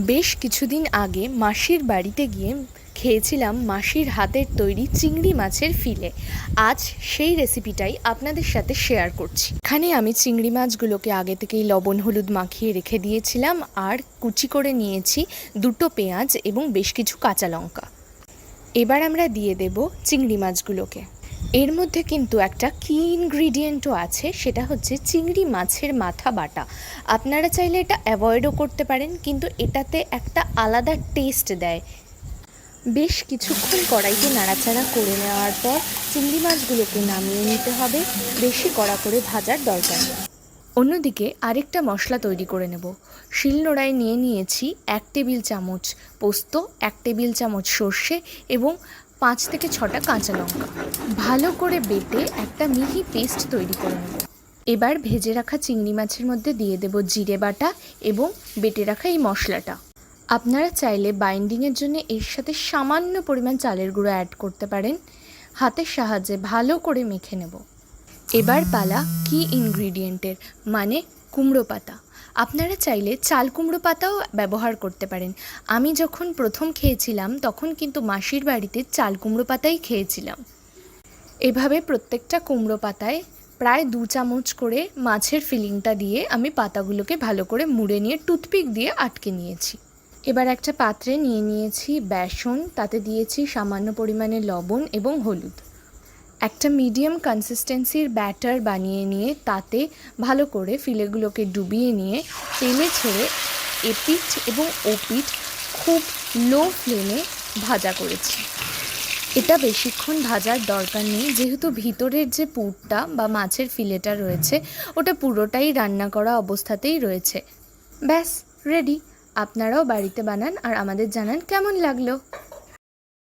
বেশ কিছুদিন আগে মাসির বাড়িতে গিয়ে খেয়েছিলাম মাসির হাতের তৈরি চিংড়ি মাছের ফিলে। আজ সেই রেসিপিটাই আপনাদের সাথে শেয়ার করছি। এখানে আমি চিংড়ি মাছগুলোকে আগে থেকেই লবণ হলুদ মাখিয়ে রেখে দিয়েছিলাম, আর কুচি করে নিয়েছি দুটো পেঁয়াজ এবং বেশ কিছু কাঁচা লঙ্কা। এবার আমরা দিয়ে দেব চিংড়ি মাছগুলোকে। এর মধ্যে কিন্তু একটা কি ইনগ্রিডিয়েন্টও আছে, সেটা হচ্ছে চিংড়ি মাছের মাথা বাটা। আপনারা চাইলে এটা অ্যাভয়েডও করতে পারেন, কিন্তু এটাতে একটা আলাদা টেস্ট দেয়। বেশ কিছুক্ষণ কড়াইতে নাড়াচাড়া করে নেওয়ার পর চিংড়ি মাছগুলোকে নামিয়ে নিতে হবে, বেশি কড়া করে ভাজার দরকার নেই। অন্যদিকে আরেকটা মশলা তৈরি করে নেব। শিলনোড়ায় নিয়ে নিয়েছি 1 টেবিল চামচ পোস্ত, 1 টেবিল চামচ সর্ষে এবং 5 থেকে 6টা কাঁচা লঙ্কা ভালো করে বেটে একটা মিহি পেস্ট তৈরি করে নেব। এবার ভেজে রাখা চিংড়ি মাছের মধ্যে দিয়ে দেব জিরে বাটা এবং বেটে রাখা এই মশলাটা। আপনারা চাইলে বাইন্ডিংয়ের জন্য এর সাথে সামান্য পরিমাণ চালের গুঁড়ো অ্যাড করতে পারেন। হাতের সাহায্যে ভালো করে মেখে নেব। এবার পালা কি ইনগ্রিডিয়েন্টের, মানে কুমড়ো পাতা। আপনারা চাইলে চাল কুমড়ো পাতাও ব্যবহার করতে পারেন। আমি যখন প্রথম খেয়েছিলাম তখন কিন্তু মাসির বাড়িতে চাল কুমড়ো পাতাই খেয়েছিলাম। এভাবে প্রত্যেকটা কুমড়ো পাতায় প্রায় 2 চামচ করে মাছের ফিলিংটা দিয়ে আমি পাতাগুলোকে ভালো করে মুড়ে নিয়ে টুথপিক দিয়ে আটকে নিয়েছি। এবার একটা পাত্রে নিয়ে নিয়েছি বেসন, তাতে দিয়েছি সামান্য পরিমাণে লবণ এবং হলুদ। একটা মিডিয়াম কনসিস্টেন্সির ব্যাটার বানিয়ে নিয়ে তাতে ভালো করে ফিলেগুলোকে ডুবিয়ে নিয়ে তেলে ছেড়ে এপিঠ এবং ওপিঠ খুব লো ফ্লেমে ভাজা করেছি। এটা বেশিক্ষণ ভাজার দরকার নেই, যেহেতু ভিতরের যে পুরটা বা মাছের ফিলেটা রয়েছে ওটা পুরোটাই রান্না করা অবস্থাতেই রয়েছে। ব্যাস রেডি। আপনারাও বাড়িতে বানান আর আমাদের জানান কেমন লাগলো।